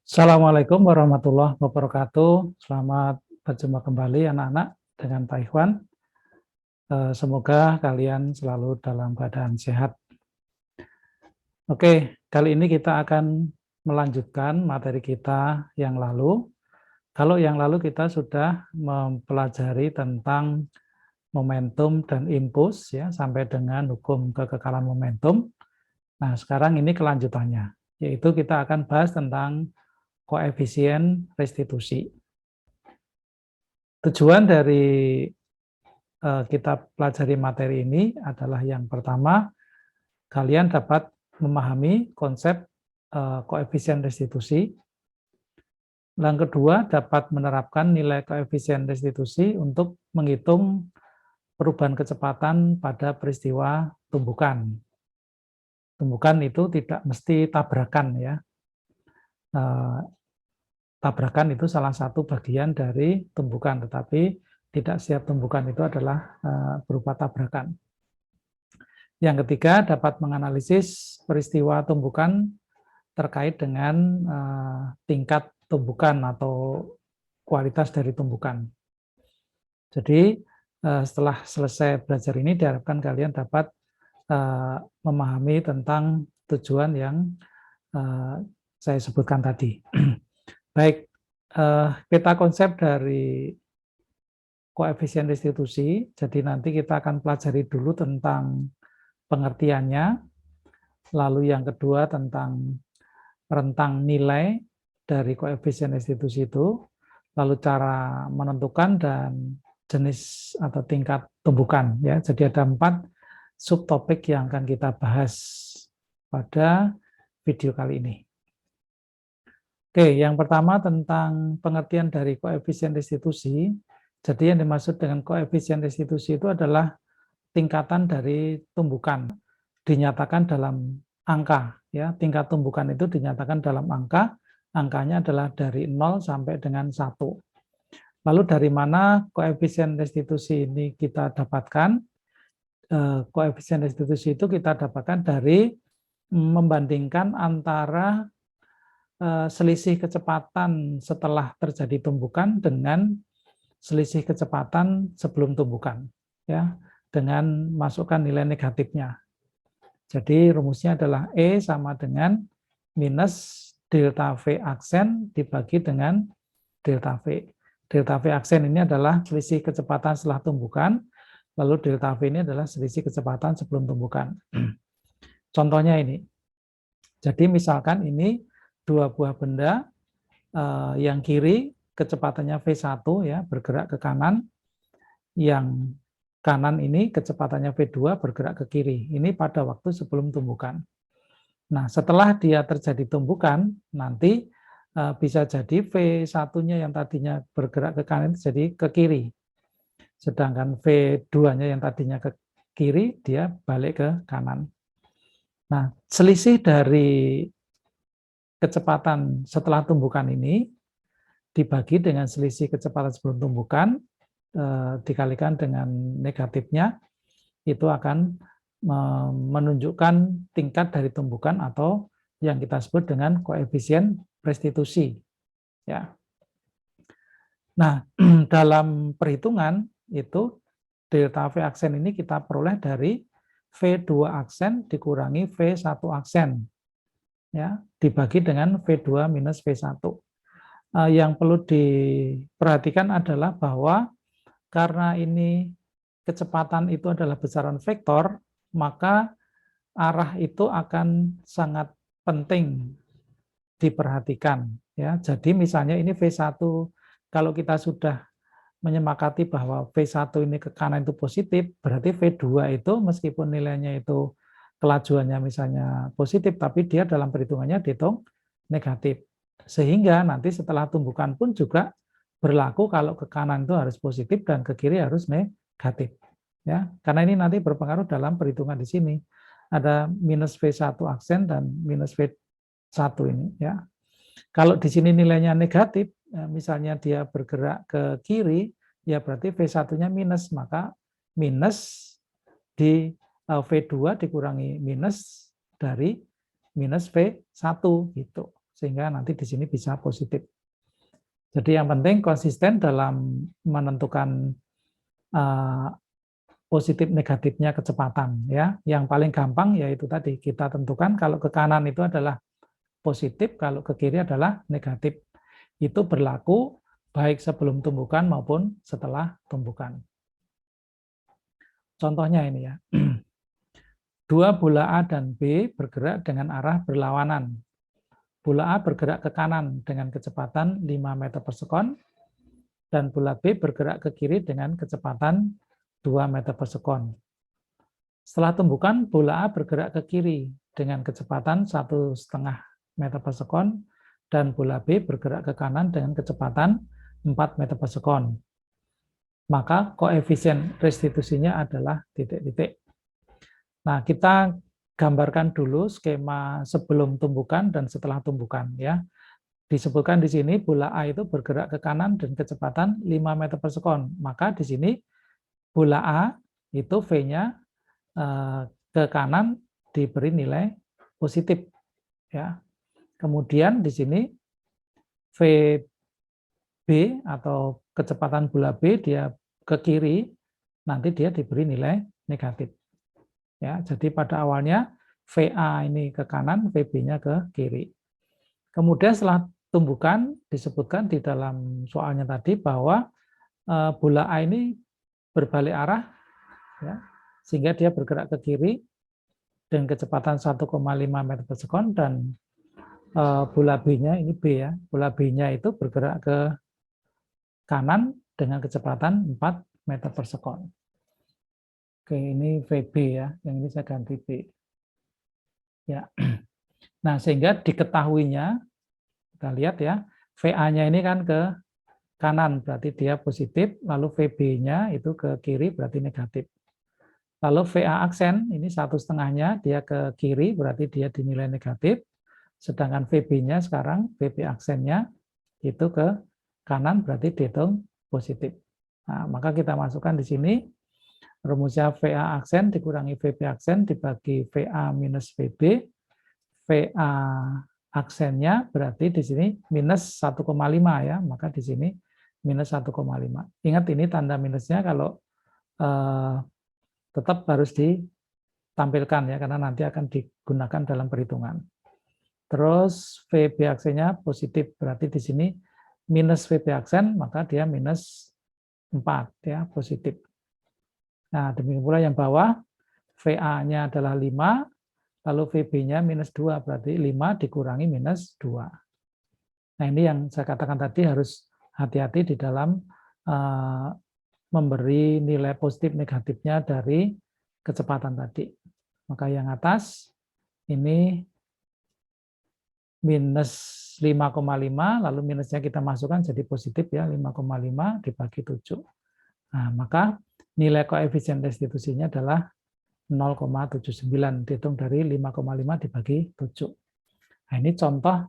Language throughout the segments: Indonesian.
Assalamualaikum warahmatullahi wabarakatuh. Selamat berjumpa kembali anak-anak dengan Pak Ikhwan. Semoga kalian selalu dalam keadaan sehat. Oke, kali ini kita akan melanjutkan materi kita yang lalu. Kalau yang lalu kita sudah mempelajari tentang momentum dan impuls ya sampai dengan hukum kekekalan momentum. Nah, sekarang ini kelanjutannya, yaitu kita akan bahas tentang koefisien restitusi. Tujuan dari kita pelajari materi ini adalah yang pertama, kalian dapat memahami konsep koefisien restitusi. Yang kedua, dapat menerapkan nilai koefisien restitusi untuk menghitung perubahan kecepatan pada peristiwa tumbukan. Tumbukan itu tidak mesti tabrakan ya. Tabrakan itu salah satu bagian dari tumbukan, tetapi tidak setiap tumbukan itu adalah berupa tabrakan. Yang ketiga, dapat menganalisis peristiwa tumbukan terkait dengan tingkat tumbukan atau kualitas dari tumbukan. Jadi, setelah selesai belajar ini, diharapkan kalian dapat memahami tentang tujuan yang saya sebutkan tadi. Baik, peta konsep dari koefisien restitusi. Jadi nanti kita akan pelajari dulu tentang pengertiannya, lalu yang kedua tentang rentang nilai dari koefisien restitusi itu, lalu cara menentukan dan jenis atau tingkat tumbukan. Ya, jadi ada 4 subtopik yang akan kita bahas pada video kali ini. Oke, yang pertama tentang pengertian dari koefisien restitusi. Jadi yang dimaksud dengan koefisien restitusi itu adalah tingkatan dari tumbukan dinyatakan dalam angka ya. Tingkat tumbukan itu dinyatakan dalam angka, angkanya adalah dari 0 sampai dengan 1. Lalu dari mana koefisien restitusi ini kita dapatkan? Koefisien restitusi itu kita dapatkan dari membandingkan antara selisih kecepatan setelah terjadi tumbukan dengan selisih kecepatan sebelum tumbukan ya, dengan masukkan nilai negatifnya. Jadi rumusnya adalah E sama dengan minus delta V aksen dibagi dengan delta V. Delta V aksen ini adalah selisih kecepatan setelah tumbukan, lalu delta V ini adalah selisih kecepatan sebelum tumbukan. Contohnya ini. Jadi misalkan ini 2 buah benda, yang kiri kecepatannya V1 ya, bergerak ke kanan, yang kanan ini kecepatannya V2 bergerak ke kiri. Ini pada waktu sebelum tumbukan. Nah, setelah dia terjadi tumbukan, nanti bisa jadi V1-nya yang tadinya bergerak ke kanan jadi ke kiri. Sedangkan V2-nya yang tadinya ke kiri, dia balik ke kanan. Nah, selisih dari kecepatan setelah tumbukan ini dibagi dengan selisih kecepatan sebelum tumbukan, dikalikan dengan negatifnya, itu akan menunjukkan tingkat dari tumbukan atau yang kita sebut dengan koefisien restitusi. Ya. Nah, dalam perhitungan itu delta V aksen ini kita peroleh dari V2 aksen dikurangi V1 aksen. Ya, dibagi dengan V2 minus V1. Yang perlu diperhatikan adalah bahwa karena ini kecepatan itu adalah besaran vektor, maka arah itu akan sangat penting diperhatikan. Ya, jadi misalnya ini V1, kalau kita sudah menyemakati bahwa V1 ini ke kanan itu positif, berarti V2 itu meskipun nilainya itu kelajuannya misalnya positif, tapi dia dalam perhitungannya dihitung negatif. Sehingga nanti setelah tumbukan pun juga berlaku kalau ke kanan itu harus positif dan ke kiri harus negatif. Ya, karena ini nanti berpengaruh dalam perhitungan di sini. Ada minus V1 aksen dan minus V1 ini. Ya. Kalau di sini nilainya negatif, misalnya dia bergerak ke kiri, ya berarti V1-nya minus, maka minus di V2 dikurangi minus dari minus V1 gitu. sehingga nanti di sini bisa positif. Jadi yang penting konsisten dalam menentukan positif negatifnya kecepatan, ya. Yang paling gampang yaitu tadi kita tentukan kalau ke kanan itu adalah positif, kalau ke kiri adalah negatif. Itu berlaku baik sebelum tumbukan maupun setelah tumbukan. Contohnya ini ya. Dua bola A dan B bergerak dengan arah berlawanan. Bola A bergerak ke kanan dengan kecepatan 5 meter per sekon, dan bola B bergerak ke kiri dengan kecepatan 2 meter per sekon. Setelah tumbukan, bola A bergerak ke kiri dengan kecepatan 1,5 meter per sekon, dan bola B bergerak ke kanan dengan kecepatan 4 meter per sekon. Maka koefisien restitusinya adalah titik-titik. Nah, kita gambarkan dulu skema sebelum tumbukan dan setelah tumbukan, ya. Disebutkan di sini bola A itu bergerak ke kanan dan kecepatan 5 meter per sekon. Maka di sini bola A itu V-nya ke kanan diberi nilai positif, ya. Kemudian di sini VB atau kecepatan bola B dia ke kiri, nanti dia diberi nilai negatif. Ya, jadi pada awalnya VA ini ke kanan, VB-nya ke kiri. Kemudian setelah tumbukan disebutkan di dalam soalnya tadi bahwa bola A ini berbalik arah, ya, sehingga dia bergerak ke kiri dengan kecepatan 1,5 meter per sekon, dan bola B-nya ini B ya, bola B-nya itu bergerak ke kanan dengan kecepatan 4 meter per sekon. Oke, ini VB ya, yang ini saya ganti B. Ya. Nah, sehingga diketahuinya, kita lihat ya, VA-nya ini kan ke kanan, berarti dia positif, lalu VB-nya itu ke kiri, berarti negatif. Lalu VA aksen, ini 1,5-nya, dia ke kiri, berarti dia dinilai negatif, sedangkan VB-nya sekarang, VB aksennya, itu ke kanan, berarti dihitung positif. Nah, maka kita masukkan di sini, rumusnya VA aksen dikurangi VB aksen dibagi VA minus VB. VA aksennya berarti di sini minus 1,5 ya, maka di sini minus 1,5. Ingat ini tanda minusnya kalau tetap harus ditampilkan ya, karena nanti akan digunakan dalam perhitungan. Terus VB aksennya positif, berarti di sini minus VB aksen, maka dia minus 4 ya, positif. Nah, demikian pula yang bawah, VA-nya adalah 5, lalu VB-nya minus 2, berarti 5 dikurangi minus 2. Nah, ini yang saya katakan tadi harus hati-hati di dalam memberi nilai positif negatifnya dari kecepatan tadi. Maka yang atas, ini minus 5,5, lalu minusnya kita masukkan jadi positif ya, 5,5 dibagi 7. Nah, maka nilai koefisien restitusinya adalah 0,79, dihitung dari 5,5 dibagi 7. Nah, ini contoh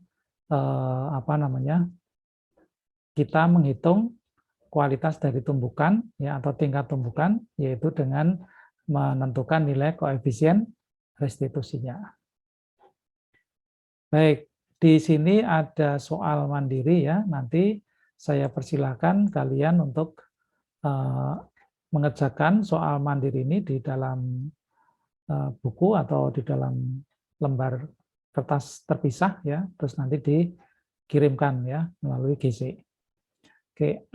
kita menghitung kualitas dari tumbukan ya, atau tingkat tumbukan, yaitu dengan menentukan nilai koefisien restitusinya. Baik, di sini ada soal mandiri ya, nanti saya persilakan kalian untuk mengerjakan soal mandiri ini di dalam buku atau di dalam lembar kertas terpisah ya, terus nanti dikirimkan ya melalui GC. Oke,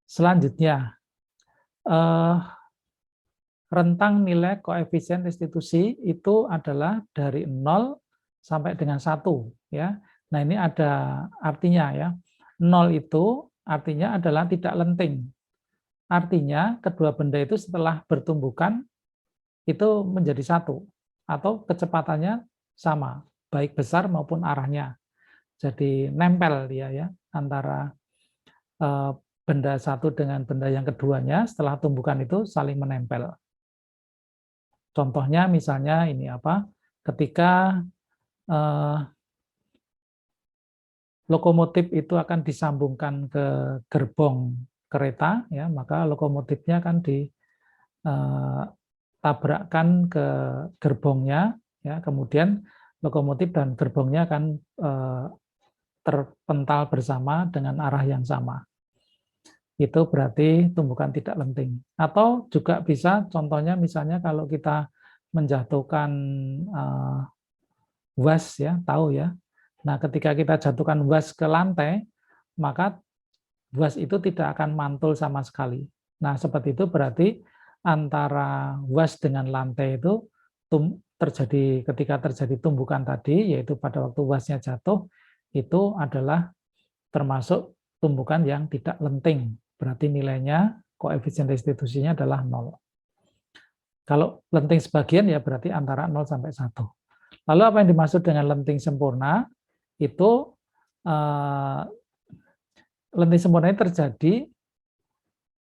selanjutnya rentang nilai koefisien restitusi itu adalah dari 0 sampai dengan 1 ya. Nah, ini ada artinya ya. 0 itu artinya adalah tidak lenting. Artinya kedua benda itu setelah bertumbukan itu menjadi satu atau kecepatannya sama, baik besar maupun arahnya. Jadi nempel dia ya antara benda satu dengan benda yang keduanya setelah tumbukan itu saling menempel. Contohnya misalnya ini apa? Ketika lokomotif itu akan disambungkan ke gerbong kereta ya, maka lokomotifnya akan ditabrakkan ke gerbongnya ya, kemudian lokomotif dan gerbongnya akan terpental bersama dengan arah yang sama. Itu berarti tumbukan tidak lenting. Atau juga bisa contohnya misalnya kalau kita menjatuhkan was, ya, tahu ya. Nah, ketika kita jatuhkan was ke lantai, maka was itu tidak akan mantul sama sekali. Nah, seperti itu berarti antara was dengan lantai itu terjadi ketika terjadi tumbukan tadi, yaitu pada waktu wasnya jatuh, itu adalah termasuk tumbukan yang tidak lenting. Berarti nilainya, koefisien restitusinya adalah 0. Kalau lenting sebagian ya berarti antara 0 sampai 1. Lalu apa yang dimaksud dengan lenting sempurna? Itu lenting sempurna ini terjadi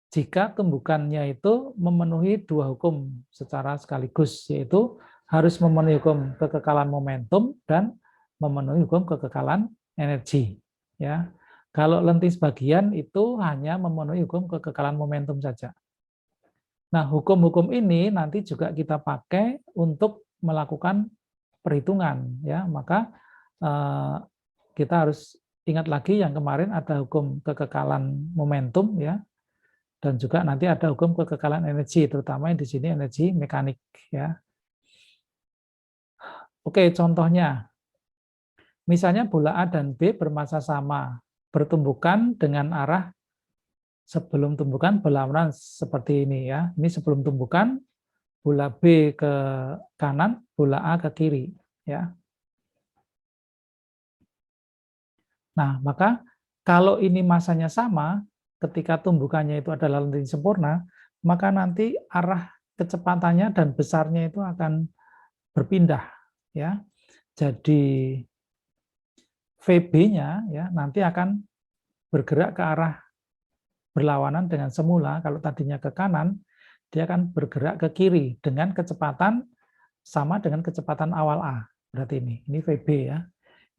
jika tumbukannya itu memenuhi dua hukum secara sekaligus, yaitu harus memenuhi hukum kekekalan momentum dan memenuhi hukum kekekalan energi. Ya, kalau lenting sebagian itu hanya memenuhi hukum kekekalan momentum saja. Nah, hukum-hukum ini nanti juga kita pakai untuk melakukan perhitungan, ya. Maka kita harus ingat lagi yang kemarin ada hukum kekekalan momentum, ya. Dan juga nanti ada hukum kekekalan energi, terutama yang di sini energi mekanik, ya. Oke, contohnya. Misalnya bola A dan B bermassa sama, bertumbukan dengan arah sebelum tumbukan berlawanan seperti ini, ya. Ini sebelum tumbukan, bola B ke kanan, bola A ke kiri, ya. Nah, maka kalau ini masanya sama, ketika tumbukannya itu adalah lenting sempurna, maka nanti arah kecepatannya dan besarnya itu akan berpindah, ya. Jadi VB-nya ya nanti akan bergerak ke arah berlawanan dengan semula. Kalau tadinya ke kanan, dia akan bergerak ke kiri dengan kecepatan sama dengan kecepatan awal A. Berarti ini VB ya.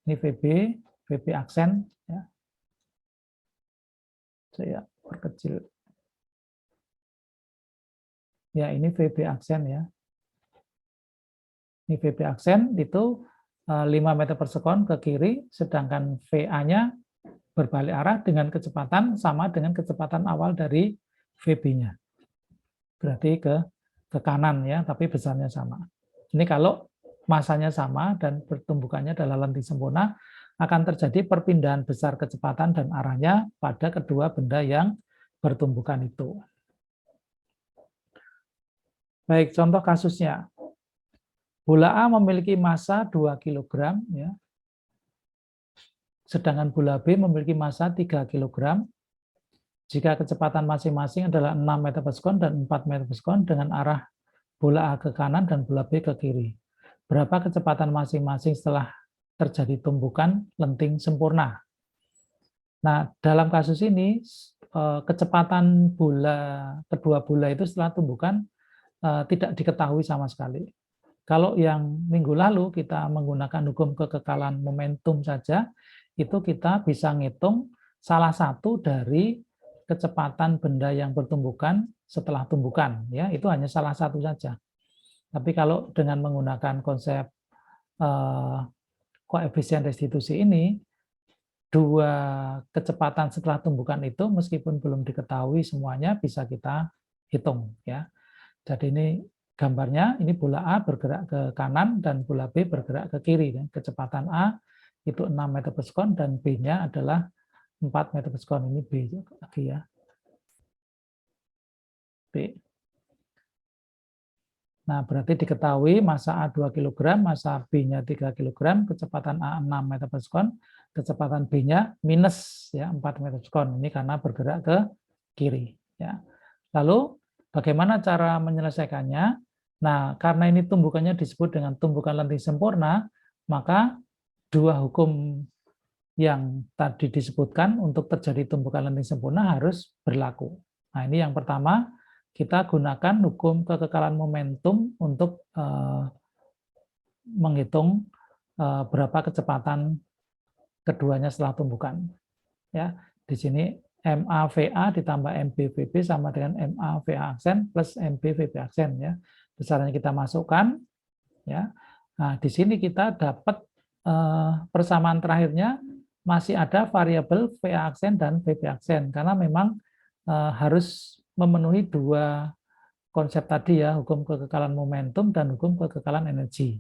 Ini VB aksen ya. Saya perkecil. Ya, ini VB aksen ya. Ini VB aksen itu 5 meter per sekon ke kiri, sedangkan VA-nya berbalik arah dengan kecepatan sama dengan kecepatan awal dari VB-nya. Berarti ke kanan ya, tapi besarnya sama. Ini kalau masanya sama dan pertumbukannya adalah lenting sempurna, akan terjadi perpindahan besar kecepatan dan arahnya pada kedua benda yang bertumbukan itu. Baik, contoh kasusnya. Bola A memiliki massa 2 kg, ya. Sedangkan bola B memiliki massa 3 kg. Jika kecepatan masing-masing adalah 6 meter per sekon dan 4 meter per sekon dengan arah bola A ke kanan dan bola B ke kiri. Berapa kecepatan masing-masing setelah terjadi tumbukan lenting sempurna? Nah, dalam kasus ini, kecepatan kedua bola itu setelah tumbukan tidak diketahui sama sekali. Kalau yang minggu lalu kita menggunakan hukum kekekalan momentum saja, itu kita bisa ngitung salah satu dari kecepatan benda yang bertumbukan setelah tumbukan, ya itu hanya salah satu saja. Tapi kalau dengan menggunakan konsep koefisien restitusi ini, dua kecepatan setelah tumbukan itu meskipun belum diketahui semuanya bisa kita hitung, ya. Jadi ini gambarnya, ini bola A bergerak ke kanan dan bola B bergerak ke kiri. Kecepatan A itu 6 meter per sekon dan B-nya adalah 4 meter per sekon. Ini B lagi ya. B. Nah, berarti diketahui massa A 2 kg, massa B-nya 3 kg, kecepatan A 6 meter per sekon, kecepatan B-nya minus ya 4 meter per sekon. Ini karena bergerak ke kiri. Ya. Lalu bagaimana cara menyelesaikannya? Nah, karena ini tumbukannya disebut dengan tumbukan lenting sempurna, maka dua hukum yang tadi disebutkan untuk terjadi tumbukan lenting sempurna harus berlaku. Nah, ini yang pertama, kita gunakan hukum kekekalan momentum untuk menghitung berapa kecepatan keduanya setelah tumbukan. Ya, di sini MA-VA ditambah MB-VB sama dengan MA-VA aksen plus MB-VB aksen ya. Besarannya kita masukkan ya. Nah, di sini kita dapat persamaan terakhirnya masih ada variabel VA aksen dan VB aksen, karena memang harus memenuhi dua konsep tadi ya, hukum kekekalan momentum dan hukum kekekalan energi.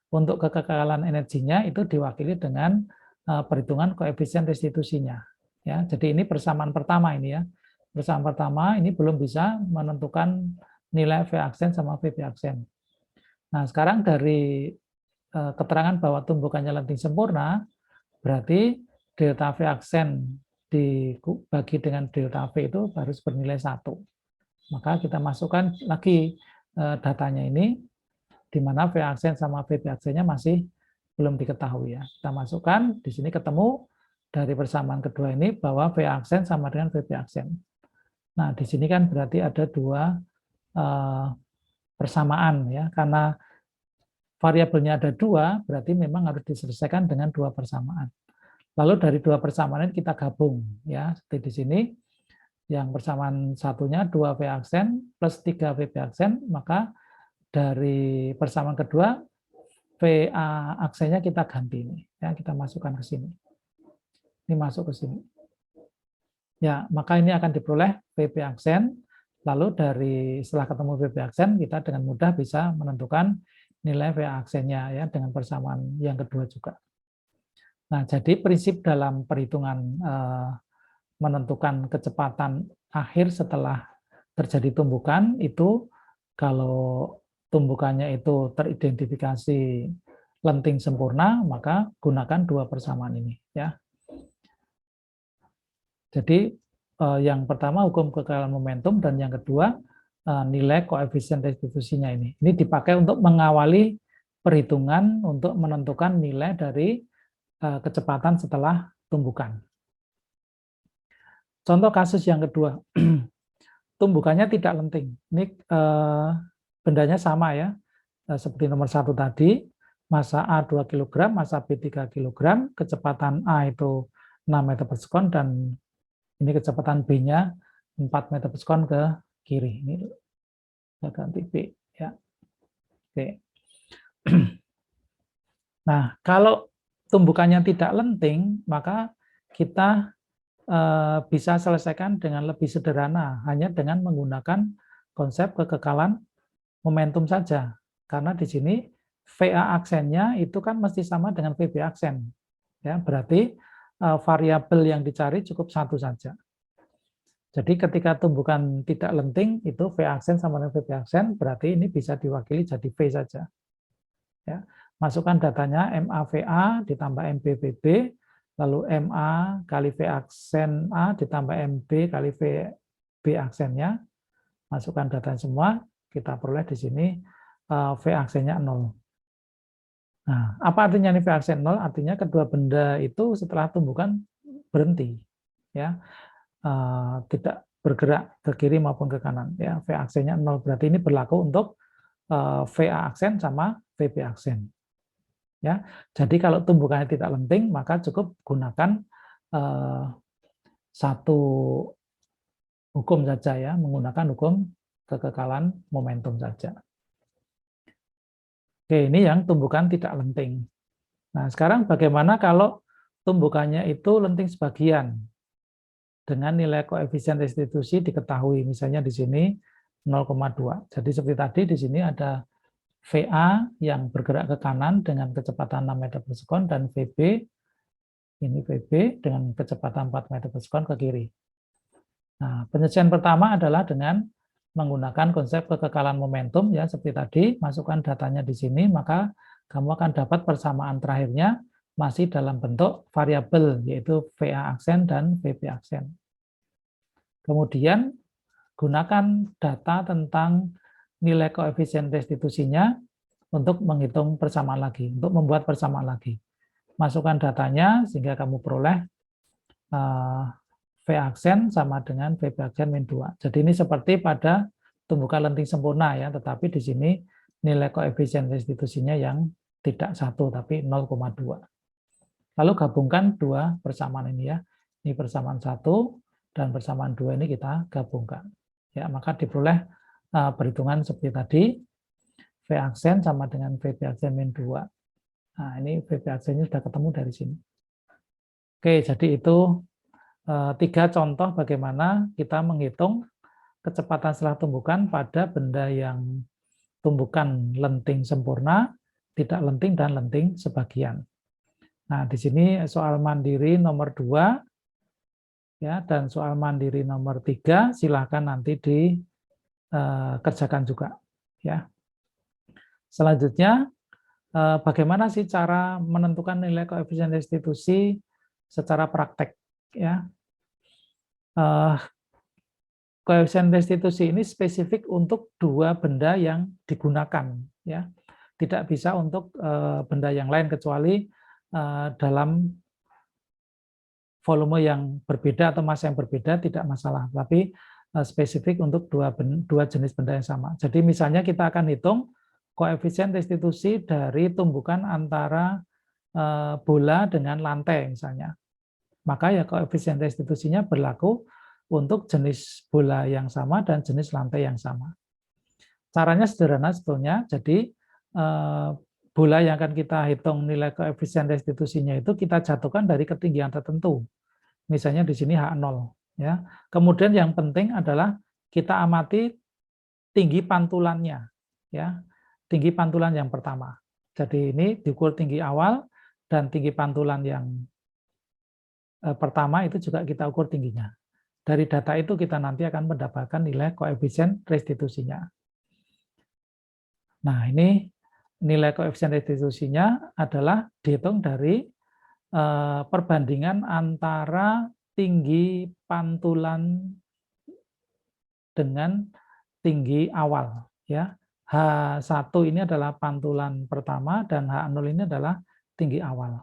Untuk kekekalan energinya itu diwakili dengan perhitungan koefisien restitusinya. Ya, jadi ini persamaan pertama ini ya. Persamaan pertama ini belum bisa menentukan nilai V aksen sama VB aksen. Nah, sekarang dari keterangan bahwa tumbukannya lenting sempurna, berarti delta V aksen dibagi dengan delta V itu harus bernilai 1. Maka kita masukkan lagi datanya ini, di mana V aksen sama VB aksennya masih belum diketahui ya. Kita masukkan, di sini ketemu dari persamaan kedua ini bahwa V aksen sama dengan VB aksen. Nah, di sini kan berarti ada dua persamaan ya, karena variabelnya ada dua, berarti memang harus diselesaikan dengan dua persamaan. Lalu dari dua persamaan ini kita gabung ya, seperti di sini. Yang persamaan satunya 2 V aksen plus 3 VB aksen, maka dari persamaan kedua VA aksennya kita ganti ini ya, kita masukkan ke sini. Ini masuk ke sini. Ya, maka ini akan diperoleh VB aksen. Lalu dari setelah ketemu VB aksen, kita dengan mudah bisa menentukan nilai VA aksennya ya dengan persamaan yang kedua juga. Nah, jadi prinsip dalam perhitungan menentukan kecepatan akhir setelah terjadi tumbukan itu, kalau tumbukannya itu teridentifikasi lenting sempurna, maka gunakan dua persamaan ini ya. Jadi yang pertama hukum kekekalan momentum, dan yang kedua nilai koefisien restitusinya ini. Ini dipakai untuk mengawali perhitungan untuk menentukan nilai dari kecepatan setelah tumbukan. Contoh kasus yang kedua, tumbukannya tidak lenting. Ini bendanya sama ya, seperti nomor 1 tadi, massa A 2 kg, massa B 3 kg, kecepatan A itu 6 meter per sekon, dan ini kecepatan B-nya 4 meter per sekon ke kiri. Ini saya ganti B ya. Oke. Nah, kalau tumbukannya tidak lenting, maka kita bisa selesaikan dengan lebih sederhana, hanya dengan menggunakan konsep kekekalan momentum saja. Karena di sini VA aksennya itu kan mesti sama dengan VB aksen. Ya, berarti variabel yang dicari cukup satu saja. Jadi ketika tumbukan tidak lenting, itu V aksen sama dengan VB aksen, berarti ini bisa diwakili jadi V saja. Ya, masukkan datanya MAVA ditambah MBVB, lalu MA kali V aksen A ditambah MB kali VB aksennya. Masukkan datanya semua, kita peroleh di sini V aksennya 0. Nah, apa artinya ini V aksen 0? Artinya kedua benda itu setelah tumbukan berhenti. Ya, tidak bergerak ke kiri maupun ke kanan. Ya, V aksennya 0. Berarti ini berlaku untuk VA aksen sama VB aksen. Ya, jadi kalau tumbukannya tidak lenting, maka cukup gunakan satu hukum saja ya, menggunakan hukum kekekalan momentum saja. Oke, ini yang tumbukan tidak lenting. Nah, sekarang bagaimana kalau tumbukannya itu lenting sebagian dengan nilai koefisien restitusi diketahui, misalnya di sini 0,2. Jadi seperti tadi di sini ada VA yang bergerak ke kanan dengan kecepatan 6 meter per sekon, dan VB, ini VB dengan kecepatan 4 meter per sekon ke kiri. Nah, penyelesaian pertama adalah dengan menggunakan konsep kekekalan momentum, ya seperti tadi, masukkan datanya di sini, maka kamu akan dapat persamaan terakhirnya masih dalam bentuk variabel, yaitu VA aksen dan VB aksen. Kemudian, gunakan data tentang nilai koefisien restitusinya untuk menghitung persamaan lagi, untuk membuat persamaan lagi. Masukkan datanya sehingga kamu peroleh V aksen sama dengan VB aksen min 2. Jadi ini seperti pada tumbukan lenting sempurna ya, tetapi di sini nilai koefisien restitusinya yang tidak 1 tapi 0,2. Lalu gabungkan dua persamaan ini ya. Ini persamaan 1 dan persamaan 2 ini kita gabungkan. Ya, maka diperoleh perhitungan seperti tadi. V aksen sama dengan VB aksen min 2. Nah, ini VB aksennya sudah ketemu dari sini. Oke, jadi itu 3 contoh bagaimana kita menghitung kecepatan setelah tumbukan pada benda yang tumbukan lenting sempurna, tidak lenting, dan lenting sebagian. Nah, di sini soal mandiri nomor 2, ya, dan soal mandiri nomor 3, silakan nanti dikerjakan juga. Ya. Selanjutnya, bagaimana sih cara menentukan nilai koefisien restitusi secara praktek? Ya. Koefisien restitusi ini spesifik untuk 2 benda yang digunakan, ya. Tidak bisa untuk benda yang lain kecuali dalam volume yang berbeda atau massa yang berbeda tidak masalah, tapi spesifik untuk dua jenis benda yang sama. Jadi misalnya kita akan hitung koefisien restitusi dari tumbukan antara bola dengan lantai misalnya. Maka ya koefisien restitusinya berlaku untuk jenis bola yang sama dan jenis lantai yang sama. Caranya sederhana sebetulnya, jadi bola yang akan kita hitung nilai koefisien restitusinya itu kita jatuhkan dari ketinggian tertentu. Misalnya di sini H0. Ya. Kemudian yang penting adalah kita amati tinggi pantulannya. Ya. Tinggi pantulan yang pertama. Jadi ini diukur tinggi awal dan tinggi pantulan yang pertama itu juga kita ukur tingginya. Dari data itu kita nanti akan mendapatkan nilai koefisien restitusinya. Nah, ini nilai koefisien restitusinya adalah dihitung dari perbandingan antara tinggi pantulan dengan tinggi awal. Ya. H1 ini adalah pantulan pertama dan H0 ini adalah tinggi awal.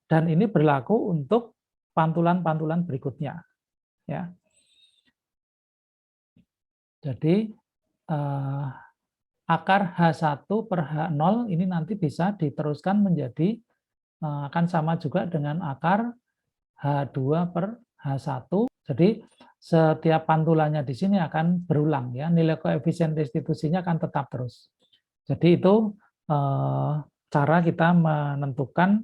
Dan ini berlaku untuk pantulan-pantulan berikutnya. Ya. Jadi akar H1 per H0 ini nanti bisa diteruskan menjadi akan sama juga dengan akar H2 per H1. Jadi setiap pantulannya di sini akan berulang ya. Nilai koefisien restitusinya akan tetap terus. Jadi itu cara kita menentukan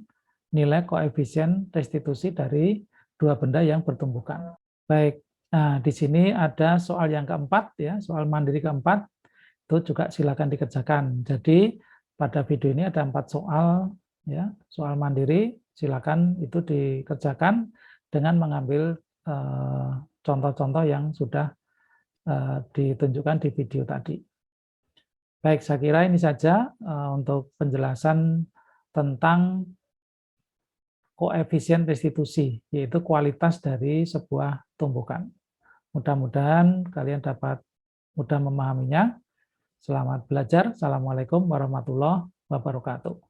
nilai koefisien restitusi dari 2 benda yang bertumbukan. Baik. Nah, di sini ada soal yang keempat ya, soal mandiri keempat. Itu juga silakan dikerjakan. Jadi pada video ini ada 4 soal ya, soal mandiri, silakan itu dikerjakan dengan mengambil contoh-contoh yang sudah ditunjukkan di video tadi. Baik, saya kira ini saja untuk penjelasan tentang koefisien restitusi, yaitu kualitas dari sebuah tumbukan. Mudah-mudahan kalian dapat mudah memahaminya. Selamat belajar. Assalamualaikum warahmatullahi wabarakatuh.